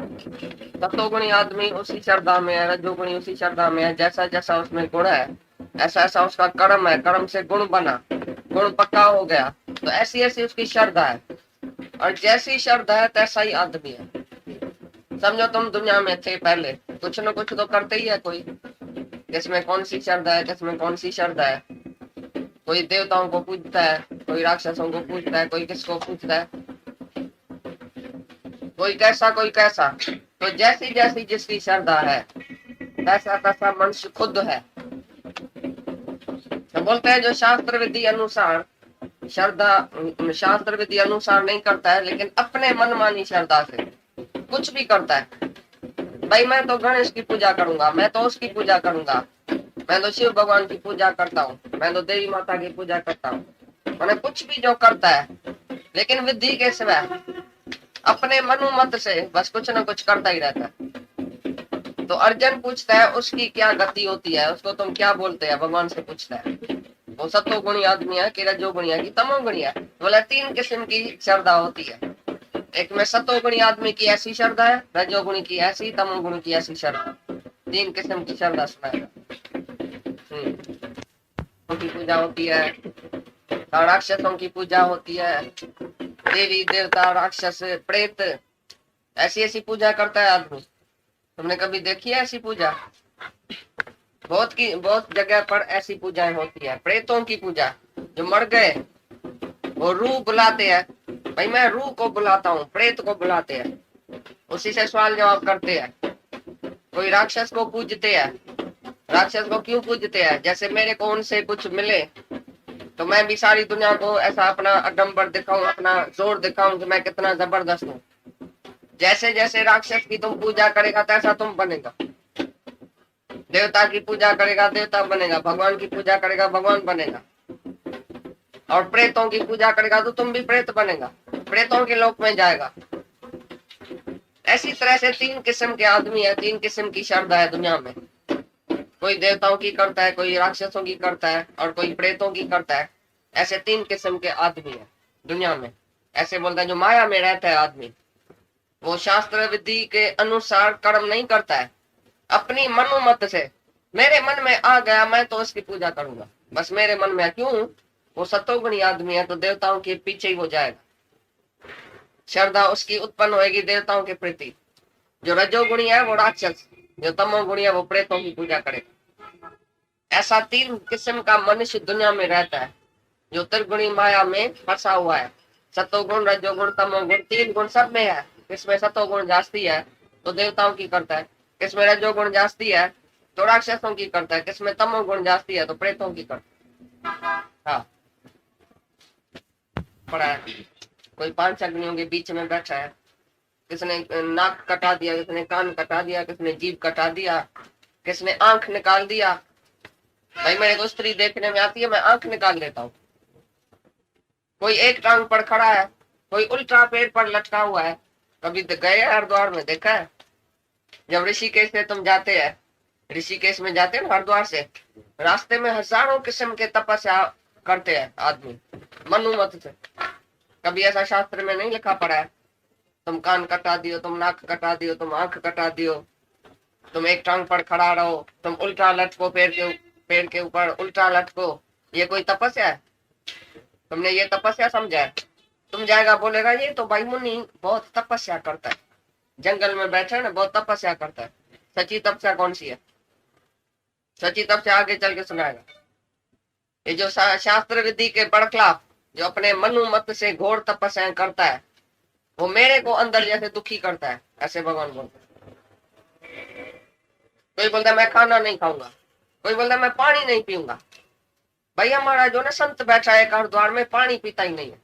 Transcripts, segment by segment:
सतोगुणी आदमी उसी श्रद्धा में है, रजोगुणी उसी श्रद्धा में है। जैसा जैसा उसमें गुण है ऐसा ऐसा उसका कर्म है, कर्म से गुण बना, गुण पक्का हो गया, तो ऐसी ऐसी उसकी श्रद्धा है। और जैसी श्रद्धा है तैसा ही आदमी है। समझो तुम दुनिया में थे पहले, कुछ न कुछ तो करते ही है कोई, किसमें कौन सी श्रद्धा है, किसमें कौन सी श्रद्धा है। कोई देवताओं को पूजता है, कोई राक्षसों को पूजता है, कोई किसको पूजता है, कोई कैसा कोई कैसा। तो जैसी जैसी जिसकी श्रद्धा है वैसा वैसा मनुष्य खुद है। तो बोलते हैं जो शास्त्र विधि अनुसार श्रद्धा, शास्त्र विधि अनुसार नहीं करता है लेकिन अपने मनमानी श्रद्धा से कुछ भी करता है। भाई मैं तो गणेश की पूजा करूंगा, मैं तो उसकी पूजा करूंगा, मैं तो शिव भगवान की पूजा करता हूँ, मैं तो देवी माता की पूजा करता हूँ, मैंने कुछ भी जो करता है लेकिन विधि के सिवा अपने मनुमत से बस कुछ न कुछ करता ही रहता है। तो अर्जुन पूछता है उसकी क्या गति होती है, उसको तुम क्या बोलते हैं, भगवान से पूछता है। वो सत्वगुणी आदमी है कि रजोगुणी है कि तमोगुणी है। बोला 3 किस्म की श्रद्धा होती है। एक में सत्वगुणी आदमी की ऐसी श्रद्धा है, रजोगुणी की ऐसी, तमोगुणी की ऐसी श्रद्धा। 3 किस्म की श्रद्धा सुनाएगा। की पूजा होती है, राक्षसों की पूजा होती है, देवी देवता राक्षस प्रेत, ऐसी ऐसी पूजा करता है आदमी। तुमने कभी देखी है ऐसी पूजा? बहुत जगह पर ऐसी पूजाएं होती है। प्रेतों की पूजा, जो मर गए वो रूह बुलाते हैं, भाई मैं रूह को बुलाता हूँ, प्रेत को बुलाते हैं, उसी से सवाल जवाब करते हैं। कोई राक्षस को पूजते हैं, राक्षस को क्यों पूजते हैं? जैसे मेरे को उनसे कुछ मिले तो मैं भी सारी दुनिया को ऐसा अपना अडंबर दिखाऊं, अपना जोर दिखाऊं कि मैं कितना जबरदस्त हूँ। जैसे जैसे राक्षस की तुम पूजा करेगा तैसा तुम बनेगा। देवता की पूजा करेगा देवता बनेगा, भगवान की पूजा करेगा भगवान बनेगा, और प्रेतों की पूजा करेगा तो तुम भी प्रेत बनेगा, प्रेतों के लोक में जाएगा। ऐसी तरह से 3 किस्म के आदमी है, 3 किस्म की श्रद्धा है दुनिया में। कोई देवताओं की करता है, कोई राक्षसों की करता है, और कोई प्रेतों की करता है। ऐसे 3 किस्म के आदमी है दुनिया में। ऐसे बोलता है जो माया में रहता है आदमी, वो शास्त्र विधि के अनुसार कर्म नहीं करता है, अपनी मनोमत से मेरे मन में आ गया मैं तो उसकी पूजा करूंगा, बस मेरे मन में क्यों। वो सतोगुणी आदमी है तो देवताओं के पीछे ही वो जाएगा, श्रद्धा उसकी उत्पन्न होगी देवताओं के प्रति। जो रजोगुणी है वो राक्षस, जो तमोगुणी है वो प्रेतों की पूजा करेगा। ऐसा 3 किस्म का मनुष्य दुनिया में रहता है जो त्रिगुणी माया में फंसा हुआ है। सतोगुण रजोगुण तमोगुण 3 गुण सब में है। किसमें सतोगुण जास्ती है तो देवताओं की करता है, किसमें रजोगुण जास्ती है तो राक्षसों की करता है, किसमें तमोगुण जास्ती है तो प्रेतों की करता है। हाँ पड़ा है। कोई 5 अग्नियों के बीच में बैठा है, किसने नाक कटा दिया, किसने कान कटा दिया, किसने जीभ कटा दिया, किसने आंख निकाल दिया। भाई मेरे को स्त्री देखने में आती है, मैं आंख निकाल लेता हूँ। कोई एक टांग पर खड़ा है, कोई उल्टा पेड़ पर लटका हुआ है। कभी गए हरिद्वार में, देखा है? जब ऋषिकेश से तुम जाते हैं, ऋषिकेश में जाते हैं ना हरिद्वार से, रास्ते में हजारों किस्म के तपस्या करते हैं आदमी मनुमत से। कभी ऐसा शास्त्र में नहीं लिखा पड़ा है तुम कान कटा दियो, तुम नाक कटा दियो, तुम आंख कटा दियो, तुम एक टांग पर खड़ा रहो, तुम उल्टा लटको, पेड़ के ऊपर उल्टा लटको, ये कोई तपस्या है? तुमने ये तपस्या समझा है? तुम जाएगा बोलेगा ये तो भाई मुनि बहुत तपस्या करता है, जंगल में बैठा है ना बहुत तपस्या करता है। सच्ची तपस्या कौन सी है? सच्ची तपस्या आगे चल के सुनाएगा। ये जो शास्त्र विधि के बरखिलाफ जो अपने मनुमत से घोर तपस्या करता है वो मेरे को अंदर जैसे दुखी करता है, ऐसे भगवान बोलते हैं। कोई बोलता है मैं खाना नहीं खाऊंगा, कोई बोलता है मैं पानी नहीं पीऊंगा। भाई हमारा जो ना संत बैठा है हरिद्वार में पानी पीता ही नहीं है,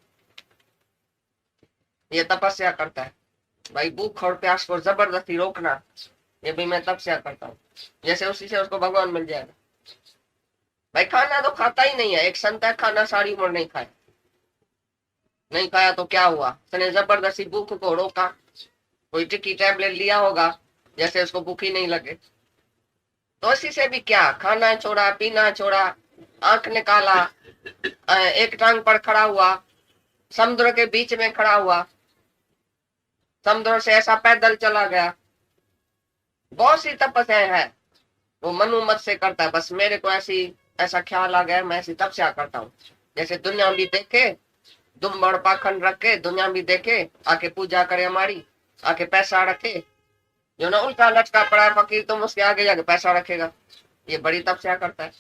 ये तपस्या करता है। भाई भूख और प्यास को जबरदस्ती रोकना, ये भी मैं तपस्या करता हूँ, जैसे उसी से उसको भगवान मिल जाएगा। भाई खाना तो खाता ही नहीं है, एक संत है खाना सारी उम्र नहीं खाया, नहीं खाया तो क्या हुआ, उसने जबरदस्ती भूख को रोका। कोई टिक्की टैबलेट लिया होगा जैसे उसको भूख ही नहीं लगे। तो इसी से भी क्या, खाना छोड़ा, पीना छोड़ा, आंख निकाला, एक टांग पर खड़ा हुआ, समुद्र के बीच में खड़ा हुआ, समुद्र से ऐसा पैदल चला गया। बहुत सी तपस्याएं है वो मनु मत से करता है। बस मेरे को ऐसा ख्याल आ गया, मैं ऐसी तपस्या करता हूँ। जैसे दुनिया भी देखे, दुम बड़ पाखंड रखे, दुनिया भी देखे, आके पूजा करे हमारी, आके पैसा रखे। जो ना उल्टा लटका पड़ा है फकीर, तुम उसके आगे जाके पैसा रखेगा, ये बड़ी तपस्या करता है।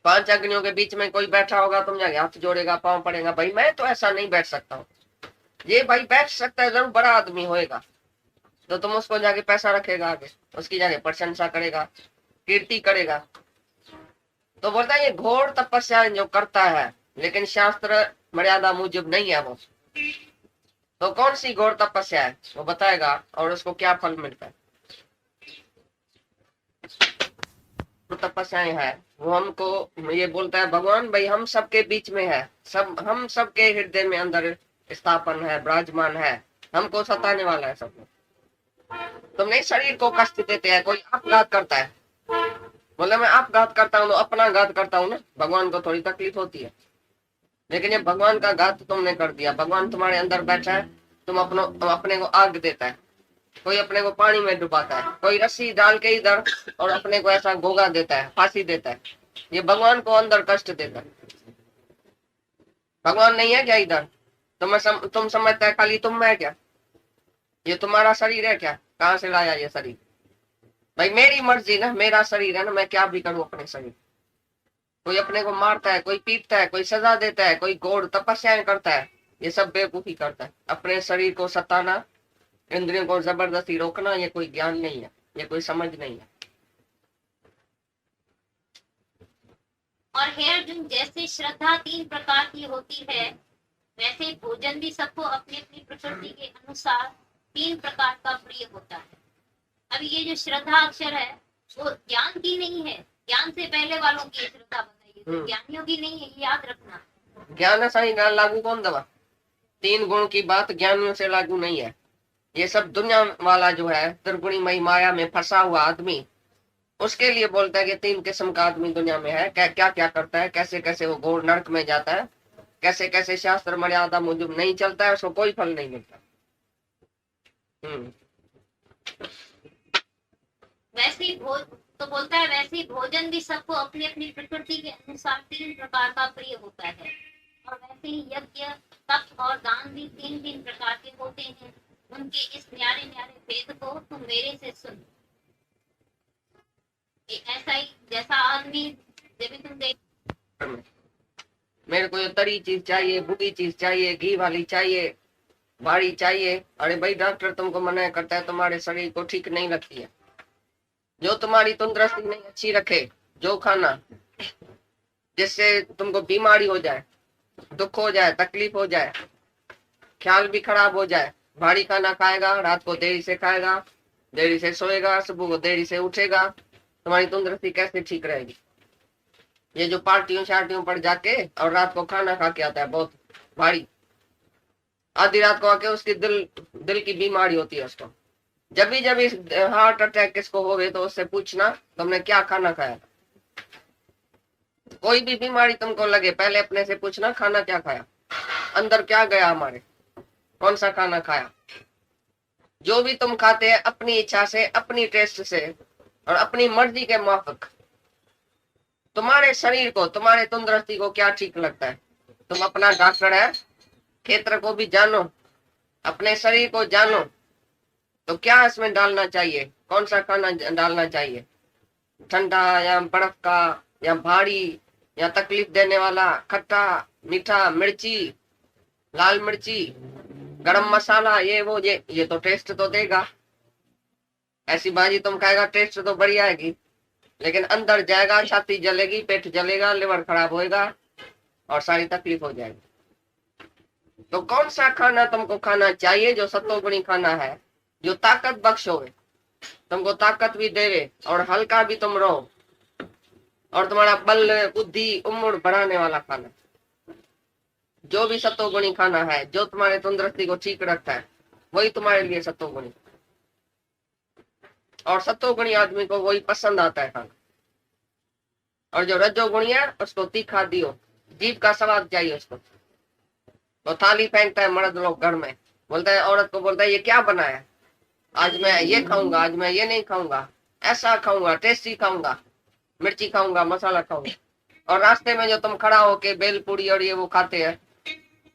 5 अग्नियों के बीच में कोई बैठा होगा, तुम जाके हाथ जोड़ेगा, पांव पड़ेगा। भाई मैं तो ऐसा नहीं बैठ सकता हूँ। ये भाई बैठ सकता है, जरूर बड़ा आदमी होएगा, तो तुम उसको जाके पैसा रखेगा आगे, उसकी जाके प्रशंसा करेगा, कीर्ति करेगा। तो बोलता है ये घोर तपस्या जो करता है, लेकिन शास्त्र मर्यादा मुजब नहीं है वो। तो कौन सी घोर तपस्या है वो बताएगा, और उसको क्या फल मिलता है। तो तपस्याएं है वो हमको ये बोलता है भगवान भाई हम सबके बीच में है, सब हम सबके हृदय में अंदर स्थापन है, विराजमान है, हमको सताने वाला है सब। तुम नहीं शरीर को कष्ट देते हैं, कोई अपघात करता है, बोले मैं अपघात करता हूँ, अपना घात करता हूँ ना, भगवान को थोड़ी तकलीफ होती है। लेकिन ये भगवान का घात तुमने कर दिया। भगवान तुम्हारे अंदर बैठा है, तुम अपने को आग देता है, कोई अपने को पानी में डुबाता है, कोई रस्सी डाल के इधर और अपने को ऐसा गोगा देता है, फांसी देता है। ये भगवान को अंदर कष्ट देता है। भगवान नहीं है क्या इधर? तुम समझता है खाली तुम है क्या? ये तुम्हारा शरीर है क्या? कहाँ से लाया ये शरीर? भाई मेरी मर्जी ना, मेरा शरीर है ना, मैं क्या भी करूं अपने शरीर। कोई अपने को मारता है, कोई पीटता है, कोई सजा देता है, कोई घोर तपस्याएं करता है, ये सब बेवकूफी करता है। अपने शरीर को सताना, इंद्रियों को जबरदस्ती रोकना, ये कोई ज्ञान नहीं है, ये कोई समझ नहीं है। और हे अर्जुन, जैसे श्रद्धा 3 प्रकार की होती है, वैसे भोजन भी सबको अपनी अपनी प्रकृति के अनुसार 3 प्रकार का प्रिय होता है। अब ये जो श्रद्धा अक्षर है वो ज्ञान की नहीं है, ज्ञान से पहले वालों की श्रद्धा बताइए, तो ज्ञानियों की नहीं है, ये याद रखना। ज्ञान ऐसा ही ज्ञान लागू कौन दवा? 3 गुण की बात ज्ञानियों से लागू नहीं है। ये सब दुनिया वाला जो है, त्रिगुणी मई माया में फंसा हुआ आदमी, उसके लिए बोलता है कि 3 किस्म का आदमी दुनिया में है। क्या क्या क्या करता है, कैसे कैसे वो घोर नरक में जाता है, कैसे कैसे शास्त्र मर्यादा मुजब नहीं चलता है, उसको कोई फल नहीं मिलता। वैसे ही तो बोलता है वैसे ही भोजन भी सबको अपनी अपनी प्रकृति के अनुसार 3 प्रकार का प्रिय होता है। और वैसे ही यज्ञ, तप और दान भी 3 प्रकार के होते हैं। उनके इस न्यारे न्यारे भेद को तुम मेरे से सुन। ऐसा ही जैसा आदमी जब तुम देख, मेरे को ये तरी चीज चाहिए, बुरी चीज चाहिए, घी वाली चाहिए, भारी चाहिए। अरे भाई डॉक्टर तुमको मना करता है, तुम्हारे शरीर को ठीक नहीं लगती है, जो तुम्हारी तंदुरुस्ती नहीं अच्छी रखे, जो खाना जिससे तुमको बीमारी हो जाए, दुख हो जाए, तकलीफ हो जाए, ख्याल भी खराब हो जाए, भारी खाना खाएगा, रात को देरी से खाएगा, देरी से सोएगा, सुबह को देरी से उठेगा, तुम्हारी तंदुरुस्ती कैसे ठीक रहेगी? ये जो पार्टियों शार्टियों पर जाके और रात को खाना खा के आता है बहुत भारी, आधी रात को आके उसकी दिल की बीमारी होती है उसको। जब भी हार्ट अटैक किसको हो गए तो उससे पूछना तुमने क्या खाना खाया। कोई भी बीमारी तुमको लगे, पहले अपने से पूछना खाना क्या खाया, अंदर क्या गया हमारे, कौन सा खाना खाया। जो भी तुम खाते हैं अपनी इच्छा से, अपनी टेस्ट से और अपनी मर्जी के मुताबिक, तुम्हारे शरीर को, तुम्हारे तंदुरुस्ती को क्या ठीक लगता है। तुम अपना डॉक्टर है, क्षेत्र को भी जानो, अपने शरीर को जानो, तो क्या इसमें डालना चाहिए, कौन सा खाना डालना चाहिए, ठंडा या बर्फ का, या भारी या तकलीफ देने वाला, खट्टा मीठा, मिर्ची, लाल मिर्ची, गरम मसाला, ये वो, ये तो टेस्ट तो देगा। ऐसी भाजी तुम खाएगा टेस्ट तो बढ़िया आएगी, लेकिन अंदर जाएगा, छाती जलेगी, पेट जलेगा, लिवर खराब होएगा और सारी तकलीफ हो जाएगी। तो कौन सा खाना तुमको खाना चाहिए जो सत्वगुणी खाना है, जो ताकत बख्श हो, तुमको ताकत भी देवे और हल्का भी तुम रहो, और तुम्हारा बल बुद्धि उम्र बढ़ाने वाला खाना, जो भी सत्वगुणी खाना है, जो तुम्हारे तंदुरुस्ती को ठीक रखता है, वही तुम्हारे लिए सत्वगुणी। और सत्वगुणी आदमी को वही पसंद आता है खाना। और जो रजोगुणी है उसको तीखा दियो, जीभ का स्वाद चाहिए उसको, तो थाली फेंकता है मर्द लोग घर में, बोलता है, औरत को बोलता है ये क्या बना है, आज मैं ये खाऊंगा, आज मैं ये नहीं खाऊंगा, ऐसा खाऊंगा, टेस्टी खाऊंगा, मिर्ची खाऊंगा, मसाला खाऊंगा। और रास्ते में जो तुम खड़ा होके बेल पूड़ी और ये वो खाते हैं,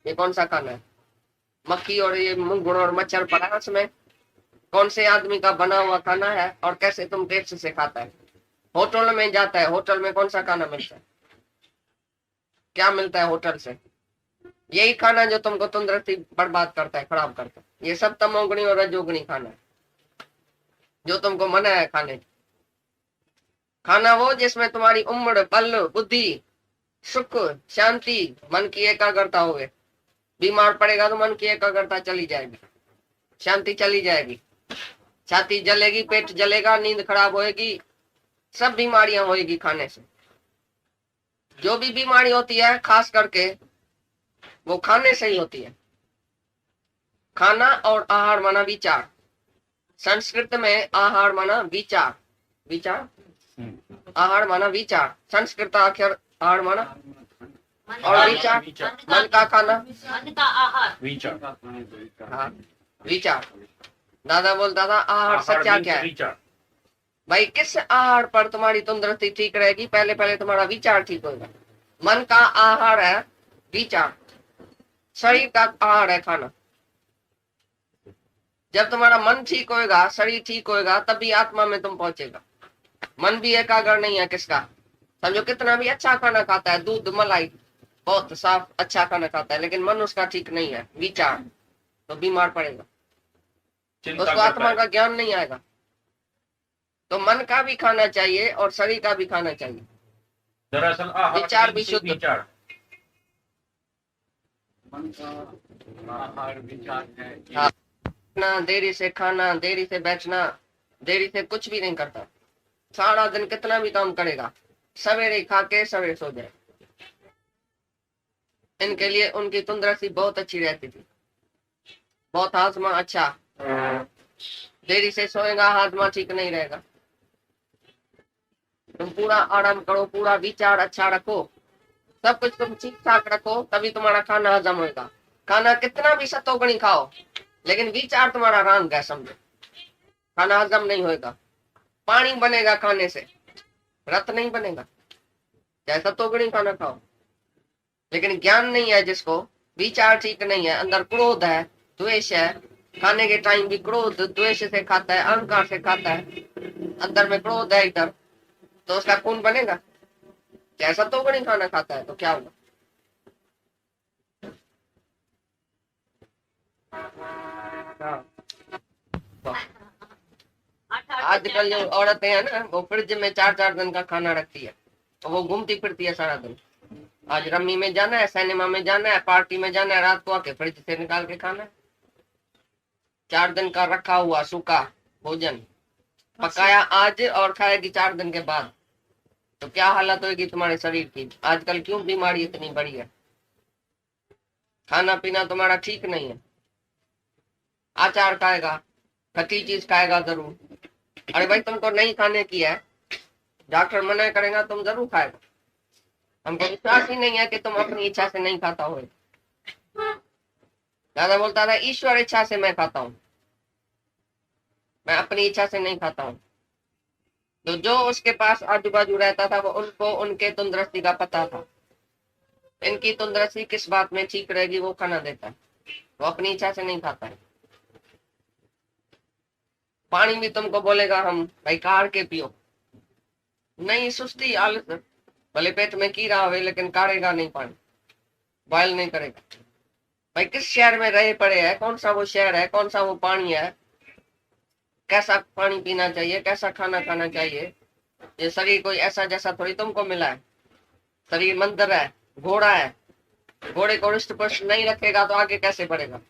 ये कौन सा खाना है? मक्खी और ये मुंगुड़ और मच्छर पड़ा है उसमें, कौन से आदमी का बना हुआ खाना है और कैसे तुम टेस्ट से खाता है? होटल में जाता है, होटल में कौन सा खाना मिलता है? क्या मिलता है होटल से? यही खाना जो तुमको तंदुरुस्ती बर्बाद करता है, खराब करता है। ये सब तमोगुणी और रजोगुणी खाना है जो तुमको मना है खाने। खाना वो जिसमें तुम्हारी उम्र, बल, बुद्धि, सुख, शांति, मन की एकाग्रता होवे। बीमार पड़ेगा तो मन की एकाग्रता चली जाएगी, शांति चली जाएगी, छाती जलेगी, पेट जलेगा, नींद खराब होएगी, सब बीमारियां होएगी खाने से। जो भी बीमारी होती है खास करके वो खाने से ही होती है। खाना और आहार माना विचार। संस्कृत में आहार माना विचार, विचार, आहार माना विचार, संस्कृत अक्षर आहार माना मन और का विचार, मन का खाना, मन का आहार। हाँ विचार। दादा बोलता था आहार सच्चा क्या है? भाई किस आहार पर तुम्हारी तंदुरुस्ती ठीक रहेगी? पहले पहले तुम्हारा विचार ठीक होगा। मन का आहार है विचार, शरीर का आहार है खाना। जब तुम्हारा मन ठीक होएगा, शरीर ठीक होएगा, तभी आत्मा में तुम पहुंचेगा। मन भी एकाग्र नहीं है किसका? समझो कितना भी अच्छा खाना खाता है, दूध मलाई बहुत साफ अच्छा खाना खाता है, लेकिन मन उसका ठीक नहीं है, विचार, तो बीमार पड़ेगा, उसको आत्मा का ज्ञान नहीं आएगा। तो मन का भी खाना चाहिए और शरीर का भी खाना चाहिए। दरअसल विचार भी शुद्ध। विचार मन का आहार विचार है। हाँ। ना देरी से खाना, देरी से बैठना, देरी से कुछ भी नहीं करता, सारा दिन कितना भी काम करेगा, सवेरे खा के सवेरे सो जाए। इनके लिए उनकी तंदुरुस्ती बहुत अच्छी रहती थी, बहुत हाजमा अच्छा। देरी से सोएगा, हाजमा ठीक नहीं रहेगा। तुम पूरा आराम करो, पूरा विचार अच्छा रखो, सब कुछ तुम ठीक ठाक रखो, तभी तुम्हारा खाना हजम होगा। खाना कितना भी सतोगुणी खाओ, लेकिन विचार तुम्हारा रंग है, समझो, खाना हजम नहीं होएगा। पानी बनेगा खाने से, रत नहीं बनेगा, चाहे सतोगुणी खाना खाओ। लेकिन ज्ञान नहीं है जिसको, विचार ठीक नहीं है, अंदर क्रोध है, द्वेष है, खाने के टाइम भी क्रोध द्वेष से खाता है, अहंकार से खाता है, अंदर में क्रोध है इधर, तो उसका खून बनेगा। चाहे सतोगुणी खाना खाता है तो क्या होगा? आजकल जो औरतें हैं ना, वो फ्रिज में 4-4 दिन का खाना रखती है, तो वो घूमती फिरती है सारा दिन। आज रम्मी में जाना है, सिनेमा में जाना है, पार्टी में जाना है, रात को आके फ्रिज से निकाल के खाना है। 4 दिन का रखा हुआ सूखा भोजन पकाया आज और खाएगी 4 दिन के बाद, तो क्या हालत होगी तुम्हारे शरीर की? आजकल क्यों बीमारी इतनी बड़ी है? खाना पीना तुम्हारा ठीक नहीं है। अचार खाएगा, खट्टी चीज खाएगा जरूर। अरे भाई तुमको नहीं खाने की है, डॉक्टर मना करेगा तुम जरूर खाएगा। हमको विश्वास ही नहीं है कि तुम अपनी इच्छा से नहीं खाता हो। दादा बोलता था ईश्वर इच्छा से मैं खाता हूँ, मैं अपनी इच्छा से नहीं खाता हूँ। तो जो उसके पास आजू बाजू रहता था वो उनको उनके तंदुरुस्ती का पता था, इनकी तंदुरुस्ती किस बात में ठीक रहेगी वो खाना देता है, वो अपनी इच्छा से नहीं खाता है। पानी भी तुमको बोलेगा हम भाई काढ़ के पियो, नहीं, सुस्ती आलस, भले पेट में कीड़ा हो लेकिन काढ़ेगा नहीं पानी, बॉयल नहीं करेगा। भाई किस शहर में रहे पड़े है, कौन सा वो शहर है, कौन सा वो पानी है, कैसा पानी पीना चाहिए, कैसा खाना खाना चाहिए। ये शरीर कोई ऐसा जैसा थोड़ी तुमको मिला है। शरीर मंदिर है, घोड़ा है, घोड़े को हृष्ट पुष्ट नहीं रखेगा तो आगे कैसे बढ़ेगा?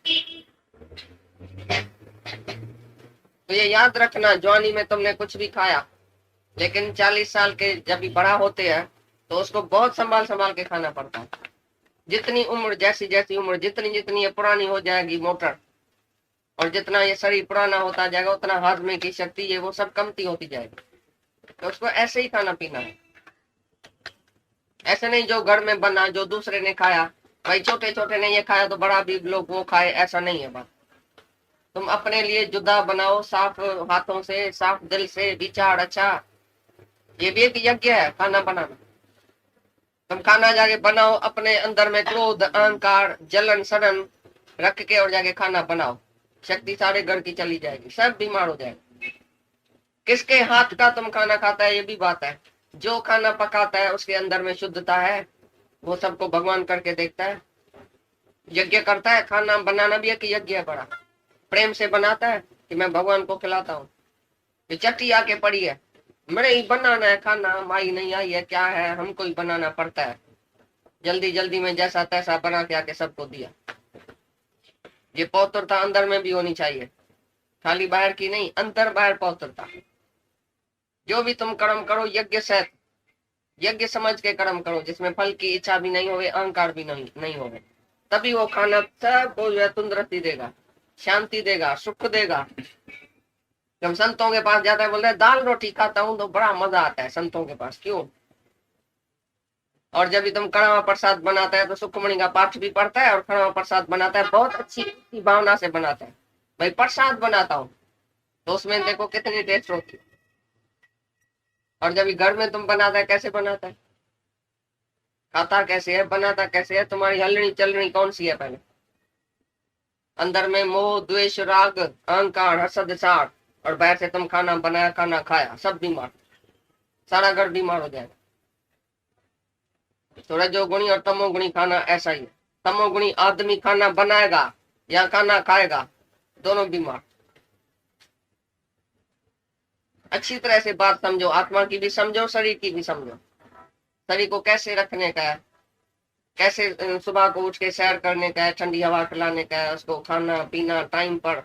तो ये याद रखना, जवानी में तुमने कुछ भी खाया, लेकिन 40 साल के जब भी बड़ा होते हैं तो उसको बहुत संभाल संभाल के खाना पड़ता है। जितनी उम्र, जैसी जैसी उम्र, जितनी जितनी ये पुरानी हो जाएगी मोटर, और जितना ये शरीर पुराना होता जाएगा उतना हाजमे की शक्ति ये वो सब कमती होती जाएगी। तो उसको ऐसे ही खाना पीना है, ऐसे नहीं जो घर में बना, जो दूसरे ने खाया, भाई छोटे छोटे ने ये खाया तो बड़ा भी लोग वो खाए, ऐसा नहीं है बात। तुम अपने लिए जुदा बनाओ, साफ हाथों से, साफ दिल से, विचार अच्छा। ये भी एक यज्ञ है, खाना बनाना। तुम खाना जाके बनाओ, अपने अंदर में क्रोध, अहंकार, जलन, सड़न रख के और जाके खाना बनाओ, शक्ति सारे घर की चली जाएगी, सब बीमार हो जाएगा। किसके हाथ का तुम खाना खाता है ये भी बात है। जो खाना पकाता है उसके अंदर में शुद्धता है, वो सबको भगवान करके देखता है, यज्ञ करता है। खाना बनाना भी एक यज्ञ है बड़ा, प्रेम से बनाता है कि मैं भगवान को खिलाता हूँ। ये चट्टी आके पड़ी है, मेरे ही बनाना है खाना, माई नहीं आई है, क्या है, हमको ही बनाना पड़ता है। जल्दी जल्दी में जैसा तैसा बना के आके सबको दिया। ये पवित्रता अंदर में भी होनी चाहिए, खाली बाहर की नहीं, अंदर बाहर पवित्रता। जो भी तुम कर्म करो यज्ञ से, यज्ञ समझ के कर्म करो, जिसमें फल की इच्छा भी नहीं होवे, अहंकार भी नहीं होवे, तभी वो खाना सबको जो है तंदुरुस्ती देगा, शांति देगा, सुख देगा। जब संतों के पास जाता है, बोलता है दाल रोटी खाता हूँ तो बड़ा मजा आता है संतों के पास, क्यों? और जब भी तुम कड़वा प्रसाद बनाता है तो सुखमणि का पाठ भी पढ़ता है और कड़वा प्रसाद बनाता है, बहुत अच्छी भावना से बनाता है, भाई प्रसाद बनाता हूँ, तो उसमें देखो कितनी टेस्ट होती है। और जब घर में तुम बनाता है, कैसे बनाता है, खाता कैसे है, बनाता कैसे है, तुम्हारी हलनी चलनी कौन सी है? पहले अंदर में मोह, द्वेष, राग, अहंकार, हसद, साठ, और बाहर से तुम खाना बनाया, खाना खाया, सब बीमार, सारा घर बीमार हो जाएगा। तो रजोगुणी और तमोगुणी खाना ऐसा ही है। तमोगुणी आदमी खाना बनाएगा या खाना खाएगा, दोनों बीमार। अच्छी तरह से बात समझो, आत्मा की भी समझो, शरीर की भी समझो। शरीर को कैसे रखने का है, कैसे सुबह को उठ के सैर करने का है, ठंडी हवा खिलाने का है, उसको खाना पीना टाइम पर,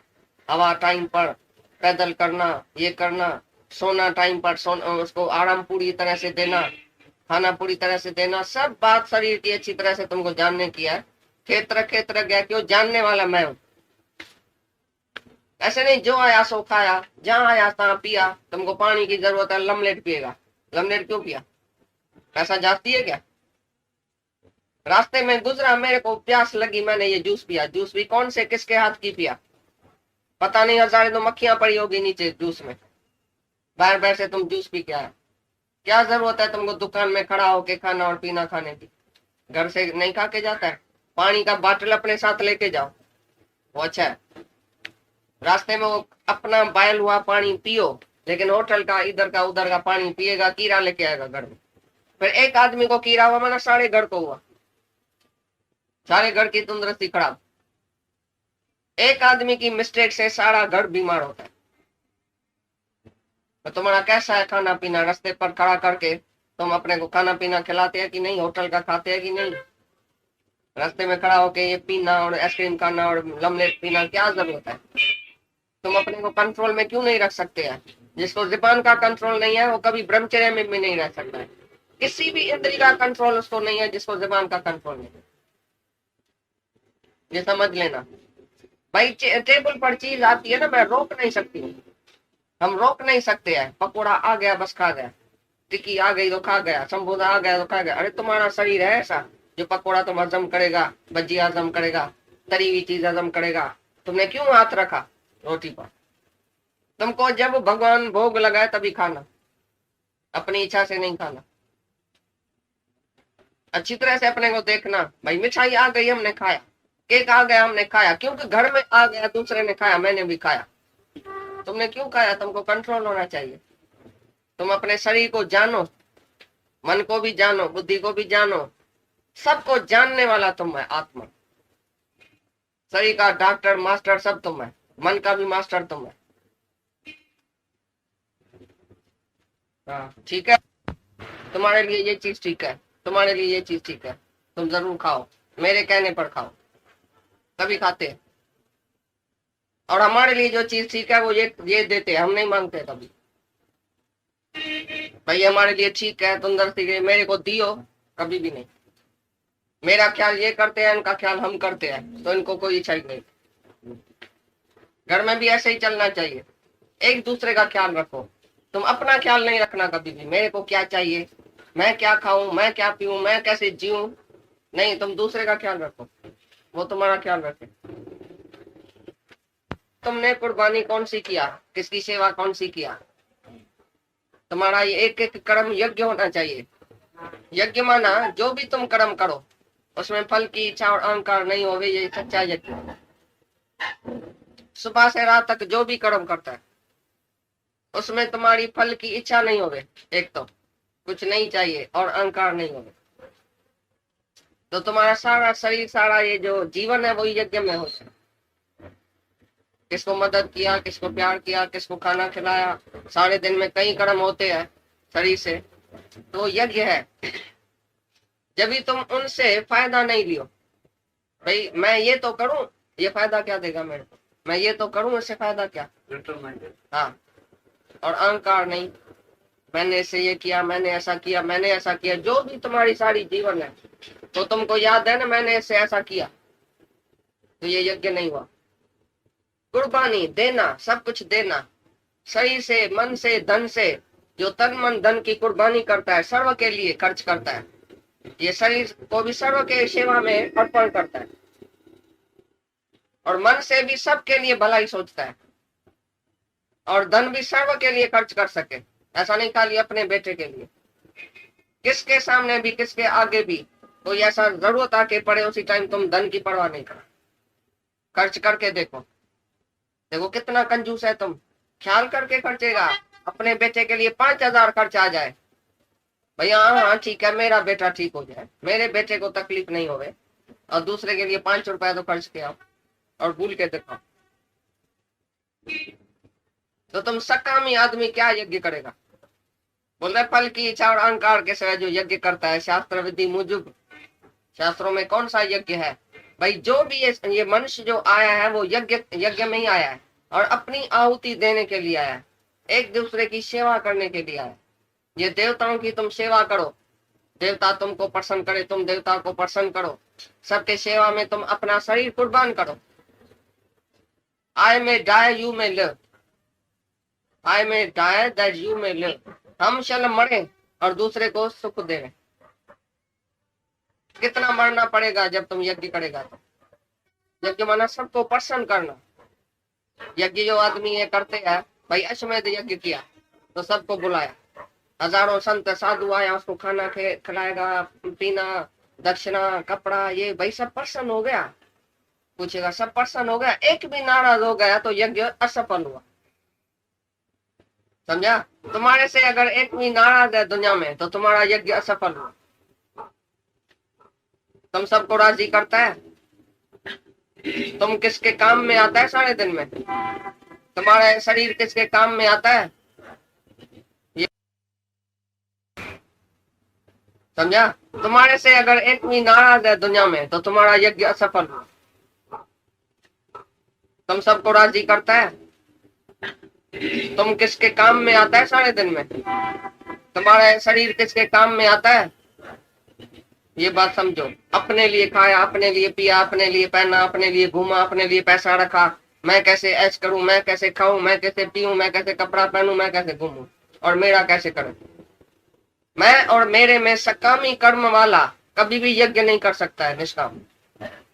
हवा टाइम पर, पैदल करना, ये करना, सोना टाइम पर, उसको आराम पूरी तरह से देना, खाना पूरी तरह से देना, सब बात शरीर की अच्छी तरह से तुमको जानने की है। क्षेत्र गया, क्यों? जानने वाला मैं हूं। ऐसे नहीं जो आया सो खाया, जहां आया तहां पिया। तुमको पानी की जरूरत है, लमलेट पिएगा, लमलेट क्यों पिया? पैसा जाती है क्या? रास्ते में गुजरा, मेरे को प्यास लगी, मैंने ये जूस पिया। जूस भी कौन से, किसके हाथ की पिया? पता नहीं, हजारों तो मक्खियां पड़ी होगी नीचे जूस में, बाहर बाहर से तुम जूस पी के आया। क्या जरूरत है तुमको दुकान में खड़ा होके खाना और पीना खाने की? घर से नहीं खा के जाता है? पानी का बाटल अपने साथ लेके जाओ, वो अच्छा है। रास्ते में वो अपना बायल हुआ पानी पियो, लेकिन होटल का इधर का उधर का पानी पिएगा, कीड़ा लेके आएगा घर में। फिर एक आदमी को कीड़ा हुआ माना सारे घर को हुआ, सारे घर की तंदुरुस्ती खराब। एक आदमी की मिस्टेक से सारा घर बीमार होता है। तो तुम्हारा कैसा है खाना पीना? रास्ते पर खड़ा करके तुम अपने को खाना पीना खिलाते हैं कि नहीं? होटल का खाते हैं कि नहीं? रास्ते में खड़ा होके ये पीना और आइसक्रीम खाना और लमलेट पीना, क्या जरूरत है? तुम अपने को कंट्रोल में क्यों नहीं रख सकते हैं? जिसको जुबान का कंट्रोल नहीं है वो कभी ब्रह्मचर्य में भी नहीं रह सकता है। किसी भी इंद्रिय का कंट्रोल उसको नहीं है जिसको जुबान का कंट्रोल नहीं है। ये समझ लेना भाई। टेबल पर चीज आती है ना, मैं रोक नहीं सकती हूँ, हम रोक नहीं सकते हैं। पकौड़ा आ गया बस खा गया, टिक्की आ गई तो खा गया, समोसा आ गया तो खा गया। अरे तुम्हारा शरीर है ऐसा जो पकौड़ा तुम हजम करेगा, भज्जी हजम करेगा, तरी हुई चीज हजम करेगा? तुमने क्यों हाथ रखा रोटी पर? तुमको जब भगवान भोग लगाए तभी खाना, अपनी इच्छा से नहीं खाना। अच्छी तरह से अपने को देखना भाई। मिठाई आ गई हमने खाया, केक आ गया हमने खाया, क्योंकि घर में आ गया, दूसरे ने खाया, मैंने भी खाया। तुमने क्यों खाया? तुमको कंट्रोल होना चाहिए। तुम अपने शरीर को जानो, मन को भी जानो, बुद्धि को भी जानो, सबको जानने वाला तुम है आत्मा। शरीर का डॉक्टर मास्टर सब तुम है, मन का भी मास्टर तुम है। ठीक है, तुम्हारे लिए ये चीज ठीक है, तुम्हारे लिए ये चीज ठीक है, तुम जरूर खाओ, मेरे कहने पर खाओ, तभी खाते हैं। और हमारे लिए जो चीज ठीक है वो ये देते हैं, हम नहीं मांगते कभी। भाई हमारे लिए ठीक है, तंदुरुस्ती के मेरे को दियो, कभी भी नहीं। मेरा ख्याल ये करते हैं, इनका ख्याल हम करते हैं, तो इनको कोई इच्छा ही नहीं। घर में भी ऐसे ही चलना चाहिए, एक दूसरे का ख्याल रखो। तुम अपना ख्याल नहीं रखना कभी भी, मेरे को क्या चाहिए, मैं क्या खाऊं, मैं क्या पीऊं, मैं कैसे जीऊं, नहीं। तुम दूसरे का ख्याल रखो, वो तुम्हारा ख्याल रखे। तुमने कुर्बानी कौन सी किया, किसकी सेवा कौन सी किया। तुम्हारा ये एक एक कर्म यज्ञ होना चाहिए। यज्ञ माना जो भी तुम कर्म करो उसमें फल की इच्छा और अहंकार नहीं होवे, ये सच्चा यज्ञ। सुबह से रात तक जो भी कर्म करता है उसमें तुम्हारी फल की इच्छा नहीं होवे, एक तो कुछ नहीं चाहिए और अहंकार नहीं होवे, तो तुम्हारा सारा शरीर, सारा ये जो जीवन है वो यज्ञ में हो। किसको मदद किया, किसको प्यार किया, किसको खाना खिलाया, सारे दिन में कई कर्म होते हैं शरीर से, तो यज्ञ है। जब भी तुम उनसे फायदा नहीं लियो, भाई मैं ये तो करूं, ये फायदा क्या देगा मेरे को, मैं ये तो करूं, इससे फायदा क्या। हाँ, और अहंकार नहीं, मैंने इसे ये किया, मैंने ऐसा किया, मैंने ऐसा किया, जो भी तुम्हारी सारी जीवन है तो तुमको याद है ना मैंने इससे ऐसा किया, तो ये यज्ञ नहीं हुआ। कुर्बानी देना, सब कुछ देना, शरीर से, मन से, धन से, जो तन मन धन की कुर्बानी करता है, सर्व के लिए खर्च करता है, ये शरीर को भी सर्व के सेवा में अर्पण करता है, और मन से भी सबके लिए भलाई सोचता है, और धन भी सर्व के लिए खर्च कर सके, ऐसा नहीं खाली अपने बेटे के लिए। किसके सामने भी, किसके आगे भी कोई ऐसा जरूरत आके पड़े, उसी टाइम तुम धन की परवाह नहीं करो, खर्च करके देखो, देखो कितना कंजूस है तुम, ख्याल करके खर्चेगा। अपने बेटे के लिए 5,000 खर्च आ जाए, भैया हाँ ठीक है, मेरा बेटा ठीक हो जाए, मेरे बेटे को तकलीफ नहीं होवे, और दूसरे के लिए 5 रुपए तो खर्च के आओ और भूल के देखो, तो तुम सकामी आदमी क्या यज्ञ करेगा। बोल रहे फल की इच्छा और अहंकार के सिवाय जो यज्ञ करता है, शास्त्र विधि मुजब, शास्त्रों में कौन सा यज्ञ है भाई। जो भी ये मनुष्य जो आया है वो यज्ञ में ही आया है, और अपनी आहुति देने के लिए आया है, एक दूसरे की सेवा करने के लिए आया है। ये देवताओं की तुम सेवा करो, देवता तुमको प्रसन्न करे, तुम देवता को प्रसन्न करो, सबके सेवा में तुम अपना शरीर कुर्बान करो। I may die, you may live. I may die that you may live. हम शल मरे और दूसरे को सुख देवे। कितना मरना पड़ेगा जब तुम यज्ञ करेगा तो। यज्ञ माना सबको प्रसन्न करना। यज्ञ जो आदमी ये करते हैं, भाई अश्वमेध यज्ञ किया तो सबको बुलाया, हजारों संत साधु आया, उसको खाना खिलाएगा, पीना, दक्षिणा, कपड़ा, ये भाई सब प्रसन्न हो गया। पूछेगा सब प्रसन्न हो गया, एक भी नाराज हो गया तो यज्ञ असफल हुआ। समझा। तुम्हारे से अगर एक भी नाराज है दुनिया में तो तुम्हारा यज्ञ असफल हुआ। तुम सबको राजी करता है, तुम किसके काम में आता है सारे दिन में, तुम्हारा शरीर किसके काम में आता है, समझा। तुम्हारे से अगर एक भी नाराज है दुनिया में तो तुम्हारा यज्ञ असफल हुआ। तुम सबको राजी करता है, तुम किसके काम में आता है सारे दिन में, तुम्हारा शरीर किसके काम में आता है, ये बात समझो। अपने लिए खाया, अपने लिए पिया, अपने लिए पहना, अपने लिए घूमा, अपने लिए पैसा रखा, मैं कैसे ऐश करूं, मैं कैसे खाऊं, मैं कैसे पीऊं, मैं कैसे कपड़ा पहनूं, मैं कैसे घूमूं, और मेरा कैसे करूं। मैं और मेरे में सकामी कर्म वाला कभी भी यज्ञ नहीं कर सकता है, निष्काम।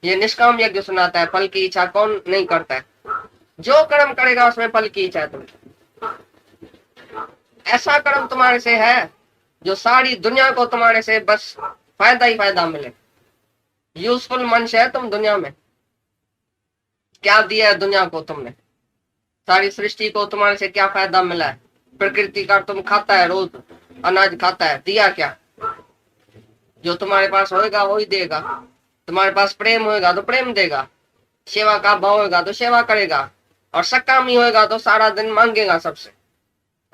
ये निष्काम यज्ञ सुनाता है। फल की इच्छा कौन नहीं करता है, जो कर्म करेगा उसमें फल की इच्छा है। तुम ऐसा कर्म तुम्हारे से है जो सारी दुनिया को तुम्हारे से बस फायदा ही फायदा मिले। यूजफुल मनुष्य है तुम दुनिया में। क्या दिया है दुनिया को तुमने, सारी सृष्टि को तुम्हारे से क्या फायदा मिला है। प्रकृति का तुम खाता है, रोज अनाज खाता है, दिया क्या। जो तुम्हारे पास होएगा वही देगा। तुम्हारे पास प्रेम होएगा तो प्रेम देगा, सेवा का भाव होएगा तो सेवा करेगा, और सकामी होएगा तो सारा दिन मांगेगा सबसे,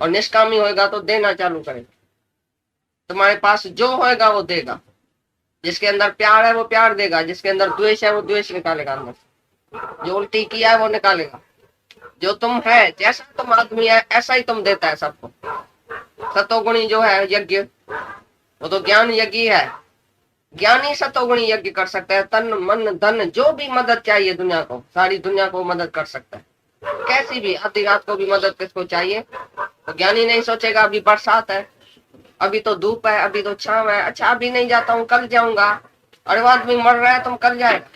और निष्कामी होएगा तो देना चालू करेगा। तुम्हारे पास जो होएगा वो देगा। जिसके अंदर प्यार है वो प्यार देगा, जिसके अंदर द्वेष है वो द्वेष निकालेगा अंदर से, जो उल्टी किया है वो निकालेगा। जो तुम है, जैसा तुम आदमी है ऐसा ही तुम देता है सबको। सतोगुणी जो है यज्ञ, वो तो ज्ञान यज्ञ है। ज्ञानी सतोगुणी यज्ञ कर सकता है। तन मन धन जो भी मदद चाहिए दुनिया को, सारी दुनिया को मदद कर सकता है, कैसी भी। आधी रात को भी मदद किसको चाहिए, तो ज्ञानी नहीं सोचेगा अभी बरसात है, अभी तो धूप है, अभी तो छांव है, अच्छा अभी नहीं जाता हूँ कल जाऊंगा। अरे वो आदमी मर रहा है, तुम कल जाएगा।